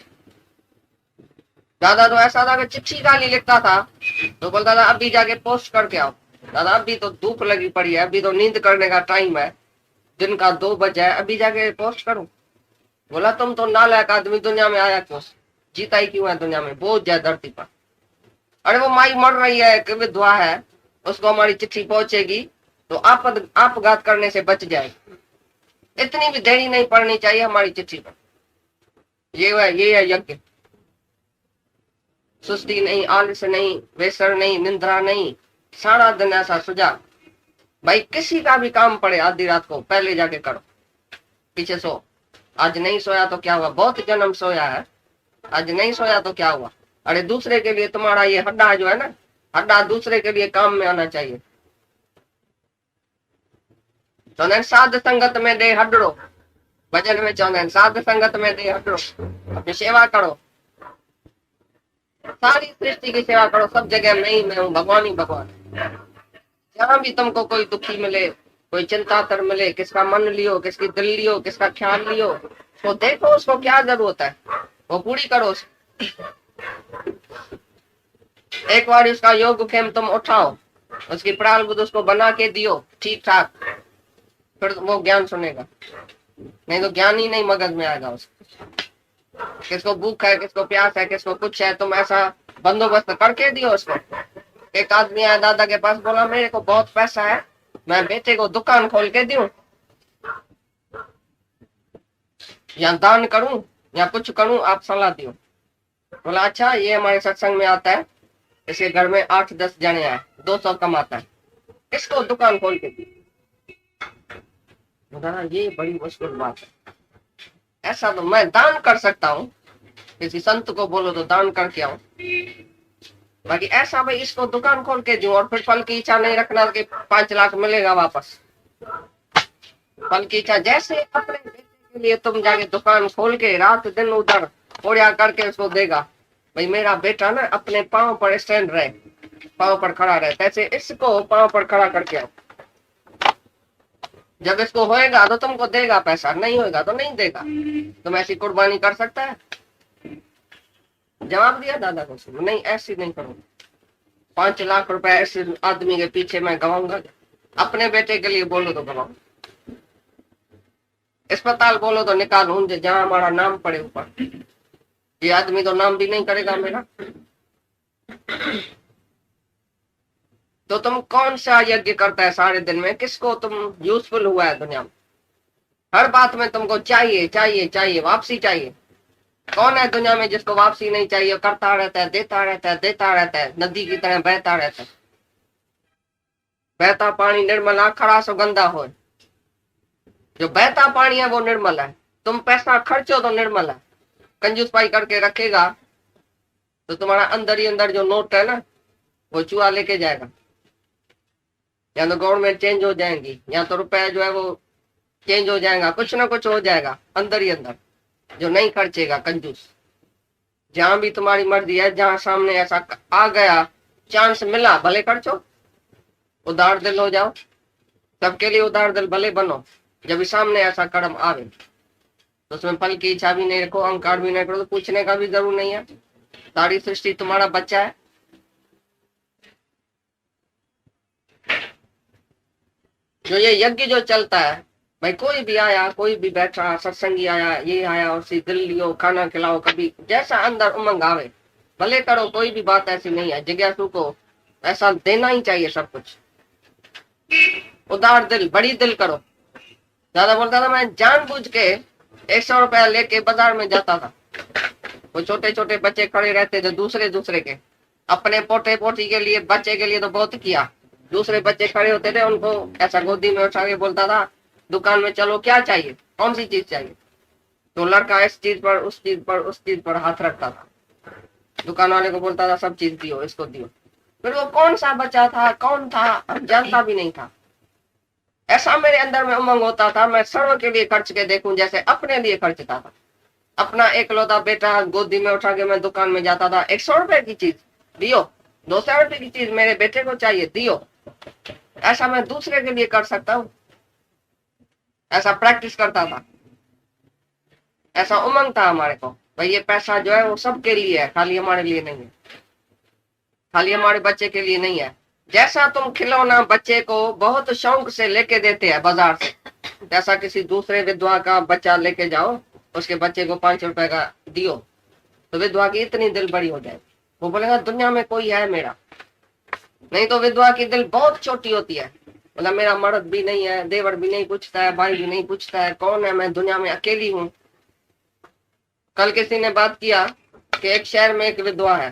दादा तो ऐसा था कि चिट्ठी खाली लिखता था तो बोलता था अभी जाके पोस्ट करके आओ। दादा अभी तो धूप लगी पड़ी है, अभी तो नींद करने का टाइम है, दिन का 2 बजे है, अभी जाके पोस्ट करूं। बोला तुम तो नालायक आदमी, दुनिया में आया क्यों, जीता ही क्यों है दुनिया में, बोझ जाए धरती पर। अरे वो माई मर रही है कि विधवा है, उसको हमारी चिट्ठी पहुंचेगी तो आपघात करने से बच जाएगी। इतनी भी देरी नहीं पड़नी चाहिए हमारी चिट्ठी पर। ये है यज्ञ। सुस्ती नहीं, आलस नहीं, वेसर नहीं, निंद्रा नहीं, सारा दिन ऐसा सुझा। भाई किसी का भी काम पड़े आधी रात को पहले जाके करो, पीछे सो। आज नहीं सोया तो क्या हुआ, बहुत जन्म सोया है, आज नहीं सोया तो क्या हुआ। अरे दूसरे के लिए तुम्हारा ये हड्डा जो है ना, हड्डा दूसरे के लिए काम में आना चाहिए। चौंदे साध संगत में दे हडड़ो, भजन में चौंदे साध संगत में दे हडड़ो। अपनी सेवा करो, सारी सृष्टि की सेवा करो, सब जगह मैं हूँ, भगवान ही भगवान। जहां भी तुमको कोई दुखी मिले, कोई चिंता तर मिले, किसका मन लियो, किसकी दिल लियो, किसका ख्याल लियो, तो देखो उसको क्या जरूरत है, वो पूरी करो। एक बार उसका योग खेम तुम उठाओ, उसकी प्राल बुद्ध उसको बना के दियो ठीक ठाक, फिर वो ज्ञान सुनेगा। नहीं तो ज्ञान ही नहीं मगज में आएगा उसको। किसको भूख है, किसको प्यास है, किसको कुछ है, तुम ऐसा बंदोबस्त करके दियो उसको। एक आदमी आया दादा के पास, बोला मेरे को बहुत पैसा है, मैं बेटे को दुकान खोल के दूं, या दान करूं या कुछ करूं, आप सलाह दियो। बोला अच्छा, ये हमारे सत्संग में आता है, इसके घर में 8-10 जने आए, 200 कमाता है, इसको दुकान खोल के दी। ये बड़ी मुश्किल बात है, ऐसा तो मैं दान कर सकता हूँ, किसी संत को बोलो तो दान करके आऊं, बाकी ऐसा भाई इसको दुकान खोल के दूं और फिर फल की इच्छा नहीं रखना कि 5 लाख मिलेगा वापस। फल की इच्छा, जैसे अपने बेटे के लिए तुम जाके दुकान खोल के रात दिन उधर ओढ़िया करके उसको देगा, भाई मेरा बेटा ना अपने पांव पर स्टैंड रहे, पांव पर खड़ा रहे, ऐसे इसको पांव पर खड़ा करके आओ। जब इसको होएगा तो तुमको देगा पैसा, नहीं होएगा तो नहीं देगा। तुम ऐसी कुर्बानी कर सकता है? जवाब दिया दादा को, नहीं ऐसी नहीं करूंगा। 5 लाख रुपए ऐसे आदमी के पीछे मैं गवाऊंगा? अपने बेटे के लिए बोलो तो गवाऊं, अस्पताल बोलो तो निकालूं जहां हमारा नाम पड़े ऊपर। ये आदमी तो नाम भी नहीं करेगा मेरा। तो तुम कौन सा यज्ञ करता है सारे दिन में, किसको तुम यूजफुल हुआ है दुनिया में? हर बात में तुमको चाहिए चाहिए चाहिए, वापसी चाहिए। कौन है दुनिया में जिसको वापसी नहीं चाहिए, करता रहता है, देता रहता है, देता रहता है, नदी की तरह बहता रहता है। बहता पानी निर्मल, खड़ा सो गंदा हो। जो बहता पानी है वो निर्मल है। तुम पैसा खर्चो तो निर्मल है, कंजूस पाई करके रखेगा तो तुम्हारा अंदर ही अंदर जो नोट है ना, वो चूहा लेके जाएगा। या तो गवर्नमेंट चेंज हो जाएंगी, या तो रुपया जो है वो चेंज हो जाएगा, कुछ ना कुछ हो जाएगा अंदर ही अंदर। जो नहीं खर्चेगा कंजूस, जहां भी तुम्हारी मर्जी है, जहां सामने ऐसा आ गया, चांस मिला, भले खर्चो, उदार दिल हो जाओ, सबके लिए उदार दिल भले बनो। जब सामने ऐसा कदम आवे तो उसमें फल की इच्छा भी नहीं रखो, अहंकार भी नहीं करो, तो पूछने का भी जरूर नहीं है। सारी सृष्टि तुम्हारा बच्चा है। जो ये यज्ञ जो चलता है, भाई कोई भी आया, कोई भी बैठा, सत्संगी आया, ये आया, उसी दिल लियो, खाना खिलाओ, कभी जैसा अंदर उमंग आवे भले करो, कोई भी बात ऐसी नहीं है। जिज्ञासु को ऐसा देना ही चाहिए सब कुछ। उदार दिल, बड़ी दिल करो। दादा बोलता था मैं जानबूझ के 100 रुपया लेके बाजार में जाता था। वो छोटे छोटे बच्चे खड़े रहते थे, दूसरे के, अपने पोते पोती के लिए, बच्चे के लिए तो बहुत किया। दूसरे बच्चे खड़े होते थे, उनको ऐसा गोदी में उठा के बोलता था दुकान में चलो, क्या चाहिए, कौन सी चीज चाहिए। तो लड़का इस चीज पर, उस चीज पर, उस चीज पर हाथ रखता था। दुकान वाले को बोलता था सब चीज दियो, इसको दियो। फिर वो कौन सा बच्चा था, कौन था, जानता भी नहीं था। ऐसा मेरे अंदर में उमंग होता था, मैं सर्व के लिए खर्च के देखूं जैसे अपने लिए खर्चता था। अपना एकलौता बेटा गोदी में उठा के मैं दुकान में जाता था, 100 रुपए की चीज दियो, 200 रुपए की चीज मेरे बेटे को चाहिए, दियो। ऐसा मैं दूसरे के लिए कर सकता हूँ, ऐसा प्रैक्टिस करता था, ऐसा उमंग था हमारे को। भाई ये पैसा जो है वो सबके लिए है, खाली हमारे लिए नहीं है, खाली हमारे बच्चे के लिए नहीं है। जैसा तुम खिलौना बच्चे को बहुत शौक से लेके देते हैं बाजार से, जैसा किसी दूसरे विधवा का बच्चा लेके जाओ, उसके बच्चे को 5 रुपए का दियो, तो विधवा की इतनी दिल बड़ी हो जाए, वो बोलेगा दुनिया में कोई है मेरा। नहीं तो विधवा की दिल बहुत छोटी होती है, मतलब मेरा मर्द भी नहीं है, देवर भी नहीं पूछता है, भाई भी नहीं पूछता है, कौन है, मैं दुनिया में अकेली हूँ। कल किसी ने बात किया कि एक शहर में एक विधवा है,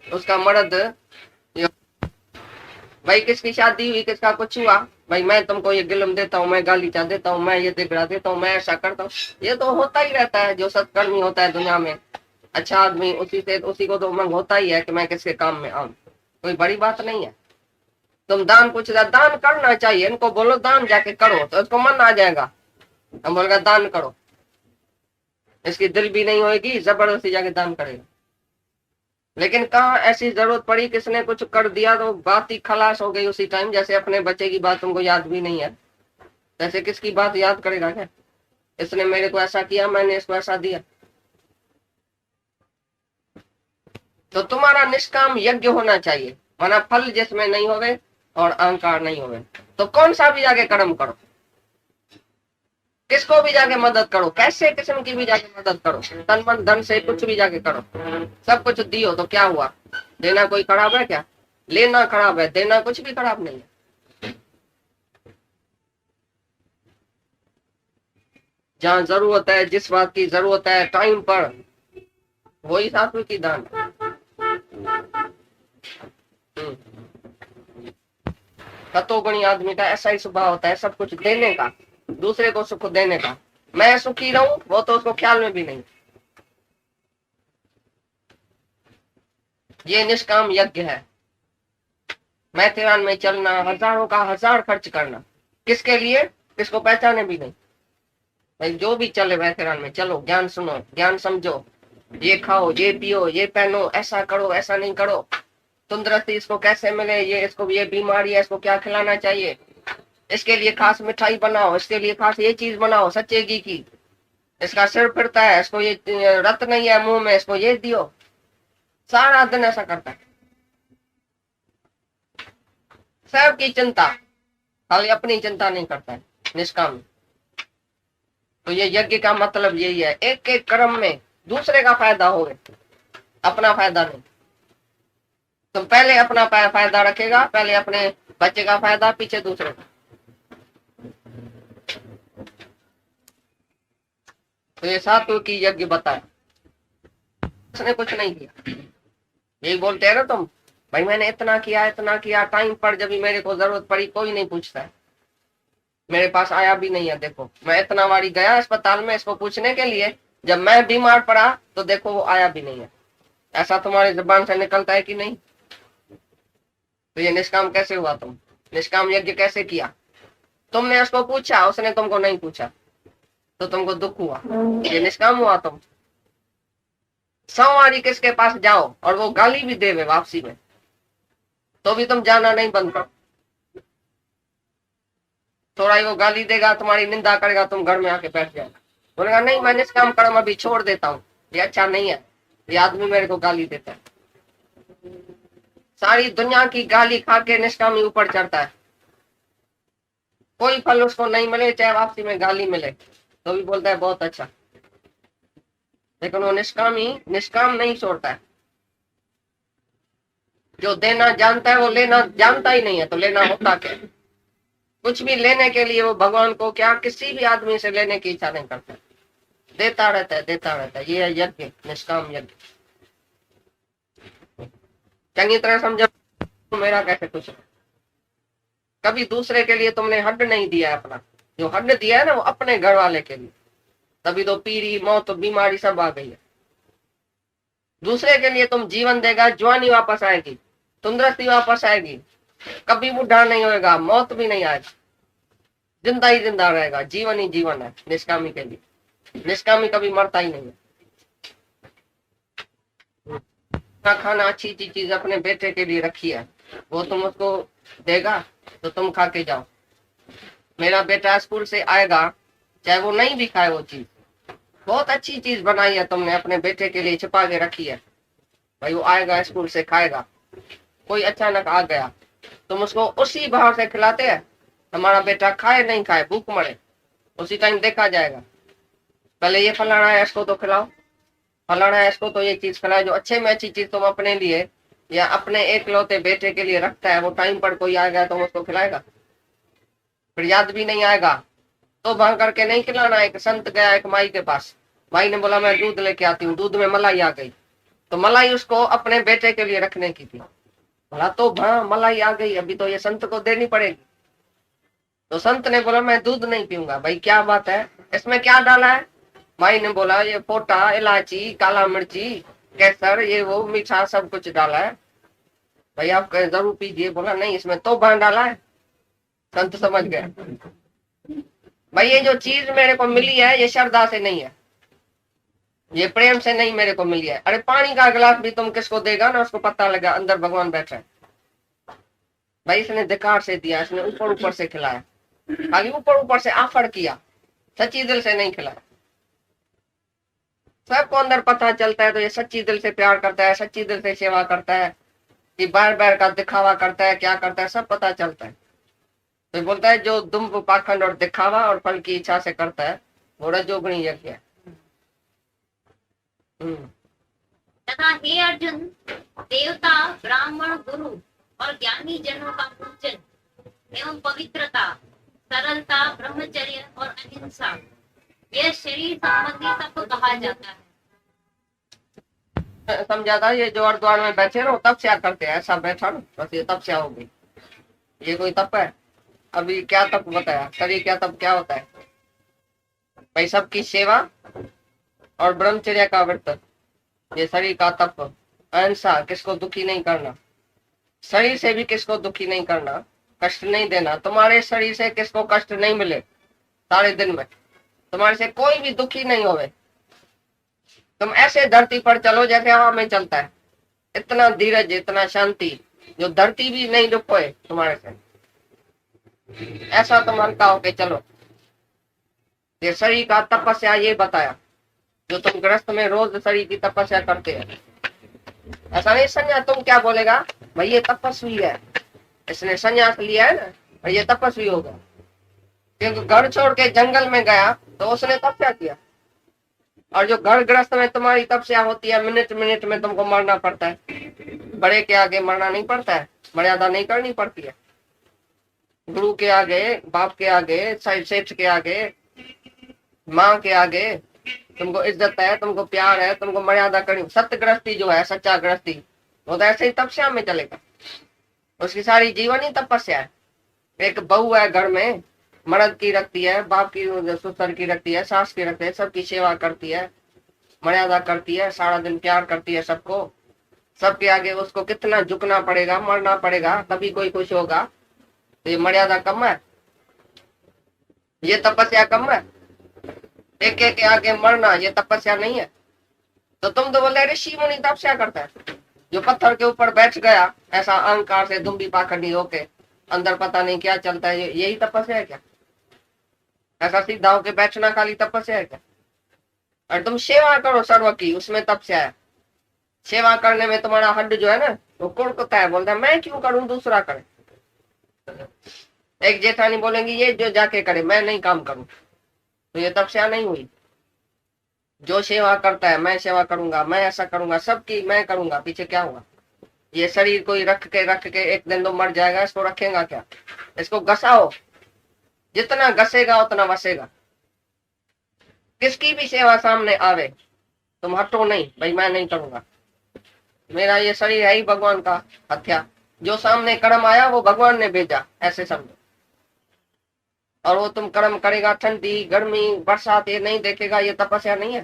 उसका मर्द, भाई किसकी शादी हुई, किसका कुछ हुआ, भाई मैं तुमको ये गिलम देता हूँ, मैं गालीचा देता हूँ, मैं ये दिगड़ा देता हूँ, मैं ऐसा करता हूँ। ये तो होता ही रहता है, जो सत्कर्मी होता है दुनिया में, अच्छा आदमी, उसी को तो उमंग होता ही है कि मैं किसके काम में आऊं। कोई बड़ी बात नहीं है। तुम दान पूछ रहे, दान करना चाहिए, इनको बोलो दान जाके करो, तो उसको मन आ जाएगा, हम बोलेगा दान करो, इसकी दिल भी नहीं होगी, जबरदस्ती जाके दान करेगा। लेकिन कहाँ ऐसी जरूरत पड़ी, किसने कुछ कर दिया तो बात ही खलास हो गई उसी टाइम। जैसे अपने बच्चे की बात तुमको याद भी नहीं है, जैसे किसकी बात याद करेगा क्या, इसने मेरे को ऐसा किया, मैंने इसको ऐसा दिया। तो तुम्हारा निष्काम यज्ञ होना चाहिए, माना फल जिसमें नहीं होवे और अहंकार नहीं होवे, तो कौन सा भी जाके कर्म करो, किसको भी जाके मदद करो, कैसे किस्म की भी जाके मदद करो, तन मन धन से कुछ भी जाके करो, सब कुछ दियो, तो क्या हुआ, देना कोई खराब है क्या, लेना खराब है, देना कुछ भी खराब नहीं है। जहाँ जरूरत है, जिस बात की जरूरत है टाइम पर, वही सात्विकी दान। तत्वगुणी आदमी का ऐसा ही स्वभाव होता है, सब कुछ देने का, दूसरे को सुख देने का। मैं सुखी रहूं वो तो उसको ख्याल में भी नहीं। ये निष्काम यज्ञ है। मैथेरान में चलना, हजारों का हजार खर्च करना, किसके लिए, किसको पहचाने भी नहीं। भाई जो भी चले मैथेरान में चलो, ज्ञान सुनो, ज्ञान समझो, ये खाओ, ये पियो, ये पहनो, ऐसा करो, ऐसा नहीं करो, तंदुरुस्ती इसको कैसे मिले, ये इसको ये बीमारी है, इसको क्या खिलाना चाहिए, इसके लिए खास मिठाई बनाओ, इसके लिए खास ये चीज बनाओ सच्चे घी की, इसका सिर फिरता है, इसको ये रत नहीं है मुंह में, इसको ये दियो। सारा दिन ऐसा करता है, सबकी चिंता, खाली अपनी चिंता नहीं करता है, निष्काम। तो ये यज्ञ का मतलब यही है, एक एक कर्म में दूसरे का फायदा हो, अपना फायदा नहीं। तुम पहले अपना फायदा रखेगा, पहले अपने बच्चे का फायदा, पीछे दूसरे का। तो ये सात्विकी यज्ञ बताया, उसने कुछ नहीं किया। यही बोलते हैं ना तुम, भाई मैंने इतना किया, इतना किया, टाइम पर जब भी मेरे को जरूरत पड़ी कोई नहीं पूछता है, मेरे पास आया भी नहीं है। देखो मैं इतना बारी गया अस्पताल में इसको पूछने के लिए, जब मैं बीमार पड़ा तो देखो वो आया भी नहीं है। ऐसा तुम्हारी जुबान से निकलता है कि नहीं? तो ये निष्काम कैसे हुआ? तुम निष्काम यज्ञ कैसे किया? तुमने उसको पूछा, उसने तुमको नहीं पूछा, तो तुमको दुख हुआ, ये निष्काम हुआ। तुम 100 बारी किसके पास जाओ और वो गाली भी देवे वापसी में, तो भी तुम जाना नहीं बंद करो। थोड़ा ही वो गाली देगा, तुम्हारी निंदा करेगा, तुम घर में आके बैठ जाएगा, बोलेगा नहीं मैं निष्काम कर्म अभी छोड़ देता हूँ, ये अच्छा नहीं है, ये आदमी मेरे को गाली देता है। सारी दुनिया की गाली खा के निष्कामी ऊपर चढ़ता है, कोई फल उसको नहीं मिले, चाहे वापसी में गाली मिले, तो भी बोलता है बहुत अच्छा। लेकिन वो निष्कामी निष्काम नहीं छोड़ता है। जो देना जानता है वो लेना जानता ही नहीं है, तो लेना होता क्या? कुछ भी लेने के लिए वो भगवान को क्या किसी भी आदमी से लेने की इच्छा नहीं करता, देता रहता है, देता रहता है। ये है यज्ञ, निष्काम यज्ञ। चंगी तरह समझो, मेरा कैसे कुछ कभी दूसरे के लिए तुमने हड नहीं दिया है अपना, जो हड दिया है ना वो अपने घर वाले के लिए, तभी तो पीरी मौत बीमारी सब आ गई है। दूसरे के लिए तुम जीवन देगा, जवानी वापस आएगी, तंदुरुस्ती वापस आएगी, कभी बूढ़ा नहीं होएगा, मौत भी नहीं आएगी, जिंदा ही जिंदा रहेगा, जीवन ही जीवन है निष्कामी के लिए। निष्कामी कभी मरता ही नहीं है। खाना अच्छी चीज अपने बेटे के लिए रखी है, वो तुम उसको देगा तो तुम खा के जाओ। मेरा बेटा स्कूल से आएगा, चाहे वो नहीं भी खाए वो चीज, बहुत अच्छी चीज बनाई है तुमने, अपने बेटे के लिए छिपा के रखी है, भाई वो आएगा स्कूल से खाएगा। कोई अचानक आ गया, तुम उसको उसी भाव से खिलाते हैं, हमारा बेटा खाए नहीं खाए भूख मरे, उसी टाइम देखा जाएगा। पहले ये फलाना है इसको तो खिलाओ, फलाना है इसको तो ये चीज खिलाओ, जो अच्छे में अच्छी चीज तुम अपने लिए या अपने एकलौते बेटे के लिए रखता है, वो टाइम पर कोई आ गया तो उसको खिलाएगा? फिर याद भी नहीं आएगा। तो भाग करके नहीं खिलाना। एक संत गया एक माई के पास, माई ने बोला मैं दूध लेके आती हूँ, दूध में मलाई आ गई, तो मलाई उसको अपने बेटे के लिए रखने की थी। बोला तो हाँ मलाई आ गई, अभी तो ये संत को देनी पड़ेगी। तो संत ने बोला मैं दूध नहीं पीऊंगा। भाई क्या बात है, इसमें क्या डाला है? माई ने बोला ये पोटा, इलायची, काला मिर्ची, केसर, ये वो मीठा सब कुछ डाला है, भाई आप जरूर पीजिए। बोला नहीं इसमें तो भान डाला है। संत समझ गया, भाई ये जो चीज मेरे को मिली है ये श्रद्धा से नहीं है, ये प्रेम से नहीं मेरे को मिली है। अरे पानी का गिलास भी तुम किसको देगा ना, उसको पता लगा अंदर भगवान बैठा है। भाई इसने धिकार से दिया, इसने ऊपर ऊपर से खिलाया, खाली ऊपर ऊपर से आफड़ किया, सच्ची दिल से नहीं खिलाया। सबको अंदर पता चलता है तो ये सच्ची दिल से प्यार करता है, सच्ची दिल से सेवा करता है, कि बार बार का दिखावा करता है, क्या करता है सब पता चलता है। तो बोलता है जो दुम्ब पाखंड और दिखावा और फल की इच्छा से करता है वो रजोगुणी यज्ञ है। तथा हे अर्जुन, देवता, ब्राह्मण, गुरु और ज्ञानी जनों का पूजन एवं पवित्रता, सरलता, ब्रह्मचर्य और अहिंसा, यह शरीर संबंधी सबको कहा जाता है। समझा था? ये जो हरिद्वार में बैठे ना तपस्या करते हैं, ऐसा बैठा ना बस ये तपस्या हो गई। ये कोई तप है? अभी क्या तप बताया? शरीर क्या तप क्या होता है भाई? सबकी सेवा और ब्रह्मचर्य का व्रत, ये शरीर का तप। अहिंसा, किसको दुखी नहीं करना, शरीर से भी किसको दुखी नहीं करना, कष्ट नहीं देना। तुम्हारे शरीर से किसको कष्ट नहीं मिले सारे दिन में, तुम्हारे से कोई भी दुखी नहीं होवे। तुम ऐसे धरती पर चलो जैसे हवा में चलता है, इतना धीरज, इतना शांति, जो धरती भी नहीं रुकोए तुम्हारे से, ऐसा तुम हल्का होके चलो। ये शरीर का तपस्या ये बताया, जो तुम गृहस्थ में रोज शरीर की तपस्या करते हैं। ऐसा नहीं संन्यास, तुम क्या बोलेगा भाई ये तपस्वी है, इसने संन्यास लिया है ना और ये तपस्वी होगा। क्योंकि घर छोड़ के जंगल में गया तो उसने तपस्या किया, और जो घर गृहस्थ में तुम्हारी तपस्या होती है, मिनट मिनट में तुमको मरना पड़ता है। बड़े के आगे मरना नहीं पड़ता है, मर्यादा नहीं करनी पड़ती है। गुरु के आगे, बाप के आगे, सेठ के आगे, माँ के आगे तुमको इज्जत है, तुमको प्यार है, तुमको मर्यादा करनी। सत्य गृहस्थी जो है, सच्चा गृहस्थी, वो तो ऐसे ही तपस्या में चलेगा, उसकी सारी जीवन ही तपस्या है। एक बहू है घर में, मर्द की रखती है, बाप की, ससुर की रखती है, सास की रखती है, सबकी सेवा करती है, मर्यादा करती है, सारा दिन प्यार करती है सबको। सबके आगे उसको कितना झुकना पड़ेगा, मरना पड़ेगा, तभी कोई खुश होगा। तो ये मर्यादा कम है? ये तपस्या कम है? एक एक के आगे मरना ये तपस्या नहीं है? तो तुम तो बोले ऋषि मुनि तपस्या करता है, जो पत्थर के ऊपर बैठ गया ऐसा अहंकार से दुम्बी पाखंडी होके, अंदर पता नहीं क्या चलता है, यही तपस्या है क्या? ऐसा सीधा होके बैठना खाली तपस्या है क्या? और तुम सेवा करो सर्व की, उसमें तपस्या है। सेवा करने में तुम्हारा हड्ड जो है ना वो कुड़कुता है, बोलता है मैं क्यों करूं, दूसरा करे। एक जेठानी बोलेंगी ये जो जाके करे, मैं नहीं काम करूं, तो ये तपस्या नहीं हुई। जो सेवा करता है मैं सेवा करूंगा, मैं ऐसा करूंगा, सबकी मैं करूंगा, पीछे क्या हुआ? ये शरीर कोई रख के एक दिन तो मर जाएगा, इसको रखेगा क्या? इसको घसाओ, जितना घसेगा उतना वसेगा। किसकी भी सेवा सामने आवे तुम हटो नहीं, भाई मैं नहीं करूंगा, मेरा ये शरीर है ही भगवान का हत्या, जो सामने कर्म आया वो भगवान ने भेजा, ऐसे समझो। और वो तुम कर्म करेगा, ठंडी गर्मी बरसात ये नहीं देखेगा, ये तपस्या नहीं है?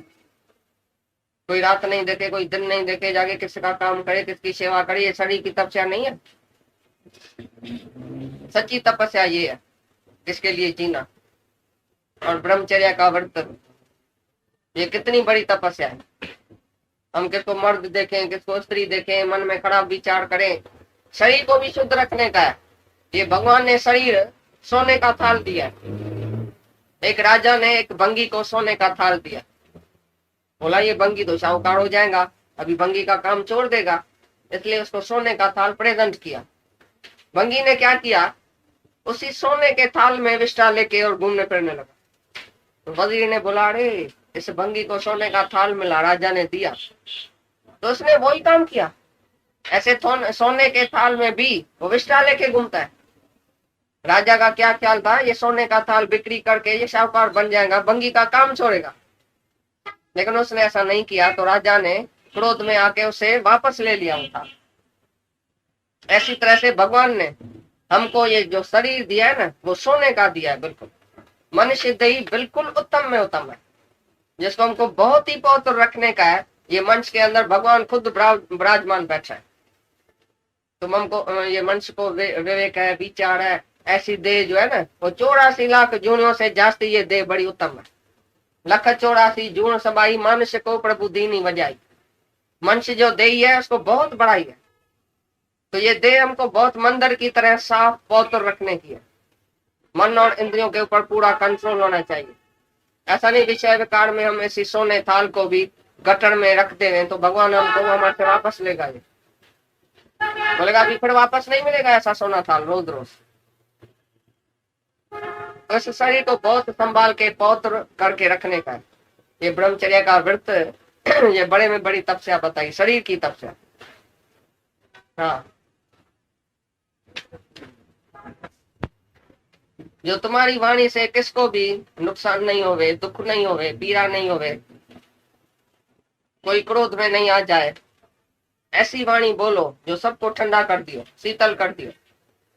कोई रात नहीं देखे, कोई दिन नहीं देखे, जाके किसका काम करे, किसकी सेवा करे, ये शरीर की तपस्या नहीं है? सच्ची तपस्या ये है, किसके लिए जीना। और ब्रह्मचर्य का व्रत, ये कितनी बड़ी तपस्या है। हम किसको मर्द देखें, किसको स्त्री देखें, मन में खराब विचार करें, शरीर को भी शुद्ध रखने का है। ये भगवान ने शरीर सोने का थाल दिया। एक राजा ने एक भंगी को सोने का थाल दिया, बोला ये भंगी तो शाहूकार हो जाएगा, अभी भंगी का काम छोड़ देगा, इसलिए उसको सोने का थाल प्रेजेंट किया। भंगी ने क्या किया, उसी सोने के थाल में विष्टा लेके और घूमने फिरने लगा। तो वजीर ने बोला अरे इस भंगी को सोने का थाल मिला, राजा ने दिया, तो उसने वही काम किया। ऐसे सोने के थाल में भी वो विष्टा लेके घूमता है। राजा का क्या ख्याल था, ये सोने का थाल बिक्री करके ये शाहूकार बन जाएगा, भंगी का काम छोड़ेगा, लेकिन उसने ऐसा नहीं किया। तो राजा ने क्रोध में आके उसे वापस ले लिया वो थाल। ऐसी तरह से भगवान ने हमको ये जो शरीर दिया है ना, वो सोने का दिया है। बिल्कुल मनुष्य देही बिल्कुल उत्तम में उत्तम है, जिसको हमको बहुत ही पवित्र रखने का है। ये मंच के अंदर भगवान खुद विराजमान बैठा है। तुम हमको ये मंच को विवेक है, विचार है, ऐसी देह जो है ना, वो 84 लाख जूनों से जास्ती ये देह बड़ी उत्तम है। 184 जून सबाई मनुष्य को प्रभु दीनी बजाई। मनुष्य जो देही है उसको बहुत बड़ाई है। तो ये देह हमको बहुत मंदिर की तरह साफ पवित्र रखने की है। मन और इंद्रियों के ऊपर पूरा कंट्रोल होना चाहिए। ऐसा नहीं विषय विकार में हम इसी सोने थाल को भी गटर में रख दे तो भगवान हमको हमारे से वापस लेगा। ये बोलेगा अभी फिर वापस नहीं मिलेगा ऐसा सोना थाल रोज रोज। तो इस शरीर को बहुत संभाल के पवित्र करके रखने का है। ये ब्रह्मचर्य का व्रत ये बड़े में बड़ी तपस्या बताई, शरीर की तपस्या। हाँ, जो तुम्हारी वाणी से किसको भी नुकसान नहीं होवे, दुख नहीं होवे, पीड़ा नहीं होवे, कोई क्रोध में नहीं आ जाए, ऐसी वाणी बोलो जो सबको ठंडा कर दियो, शीतल कर दियो।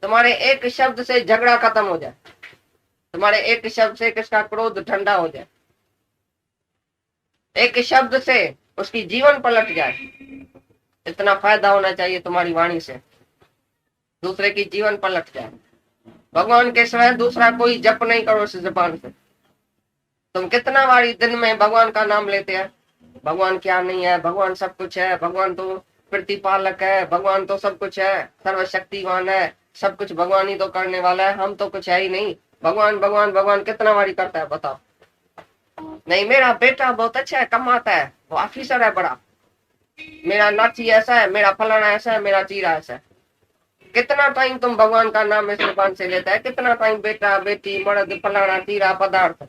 तुम्हारे एक शब्द से झगड़ा खत्म हो जाए, तुम्हारे एक शब्द से किसका क्रोध ठंडा हो जाए, एक शब्द से उसकी जीवन पलट जाए। इतना फायदा होना चाहिए तुम्हारी वाणी से, दूसरे की जीवन पलट जाए। भगवान के सिवाय दूसरा कोई जप नहीं करो इस जबान से। तुम कितना बारी दिन में भगवान का नाम लेते हैं, भगवान क्या नहीं है, भगवान सब कुछ है, भगवान तो प्रतिपालक है, भगवान तो सब कुछ है, सर्वशक्तिवान है, सब कुछ भगवान ही तो करने वाला है, हम तो कुछ है ही नहीं। भगवान भगवान भगवान कितना बारी करता है बताओ। नहीं, मेरा बेटा बहुत अच्छा है, कमाता है, वो ऑफिसर है बड़ा, मेरा नाची ऐसा है, मेरा फलाना ऐसा है, मेरा चीरा ऐसा है। कितना टाइम तुम भगवान का नाम इस जुबान से लेता है, कितना टाइम बेटा बेटी मर्द फलाना चीरा पदार्थ।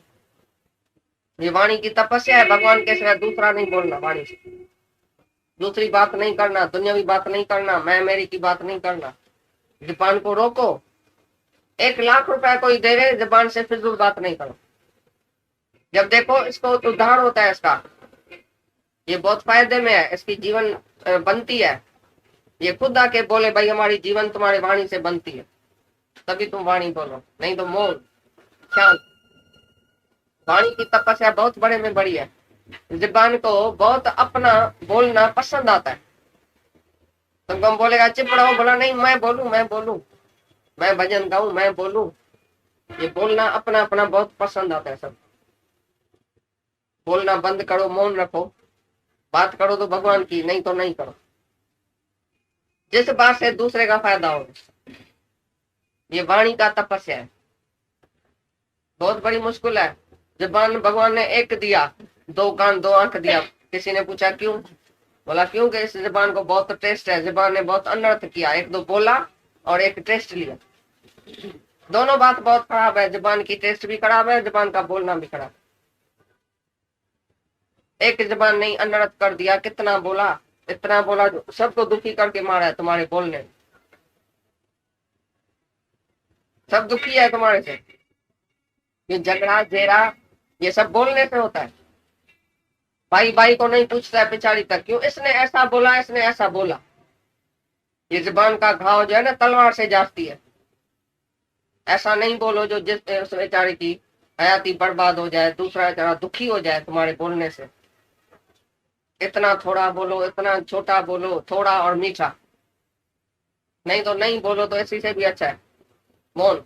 ये वाणी की तपस्या है, भगवान के सिवा दूसरा नहीं बोलना, वाणी से दूसरी बात नहीं करना, दुनियावी बात नहीं करना, मैं मेरी की बात नहीं करना। जुबान को रोको। 1 लाख रुपया कोई दे रहे, जुबान से फिजूल बात नहीं करो। जब देखो इसको उद्धार होता है, इसका ये बहुत फायदे में है, इसकी जीवन बनती है। ये खुद आके बोले भाई हमारी जीवन तुम्हारी वाणी से बनती है, तभी तुम वाणी बोलो, नहीं तो मौन शांत। वाणी की तपस्या बहुत बड़े में बड़ी है। जुबान को बहुत अपना बोलना पसंद आता है। तुमको हम बोलेगा चुप रहो, बोला नहीं मैं बोलूं, मैं बोलूं, मैं भजन गाऊं, मैं बोलूं। ये बोलना अपना अपना बहुत पसंद आता है सब। बोलना बंद करो, मौन रखो, बात करो तो भगवान की, नहीं तो नहीं करो। जिस बात से दूसरे का फायदा हो, ये वाणी का तपस्या है। बहुत बड़ी मुश्किल है। जुबान भगवान ने एक दिया, 2 कान 2 आंख दिया। किसी ने पूछा क्यों, बोला क्योंकि इस जुबान को बहुत टेस्ट है। जुबान ने बहुत अनर्थ किया, 1-2 बोला और एक टेस्ट लिया। दोनों बात बहुत खराब है, जुबान की टेस्ट भी खराब है, जुबान का बोलना भी खराब। एक जुबान नहीं अनर्थ कर दिया, कितना बोला, इतना बोला, सबको दुखी करके मारा है तुम्हारे बोलने। सब दुखी है तुम्हारे से। ये झगड़ा जेरा ये सब बोलने से होता है। भाई भाई को नहीं पूछता है पिछाड़ी तक, क्यों इसने ऐसा बोला, इसने ऐसा बोला। ये जुबान का घाव जो है ना, तलवार से जाती है। ऐसा नहीं बोलो जो जिस बेचारे की हयाती बर्बाद हो जाए, दूसरा बेचारा दुखी हो जाए तुम्हारे बोलने से। इतना थोड़ा बोलो, इतना छोटा बोलो, थोड़ा और मीठा, नहीं तो नहीं बोलो, तो इसी से भी अच्छा है मौन।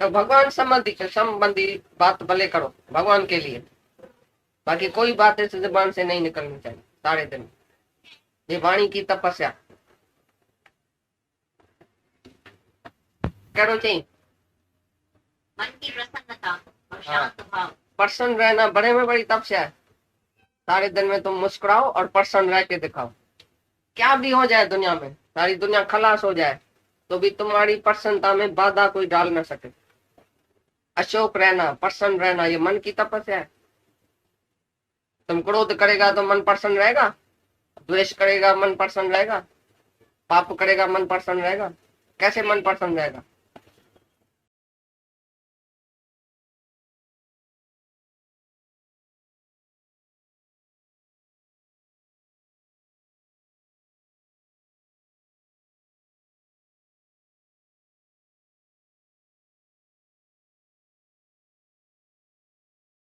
तो भगवान संबंधी बात भले करो भगवान के लिए, बाकी कोई बात इस जुबान से नहीं निकलनी चाहिए सारे दिन। ये वाणी की तपस्या करो चाहिए। मन की प्रसन्नता और शांत भाव। प्रसन्न रहना बड़े में बड़ी तपस्या है। सारे दिन में तुम मुस्कुराओ और प्रसन्न रह के दिखाओ। क्या भी हो जाए दुनिया में, सारी दुनिया खलास हो जाए, तो भी तुम्हारी प्रसन्नता में बाधा कोई डाल ना सके। अशोक रहना, प्रसन्न रहना, ये मन की तपस्या है। तुम क्रोध करेगा तो मन प्रसन्न रहेगा, द्वेष करेगा मन प्रसन्न रहेगा, पाप करेगा मन प्रसन्न रहेगा? कैसे मन प्रसन्न रहेगा?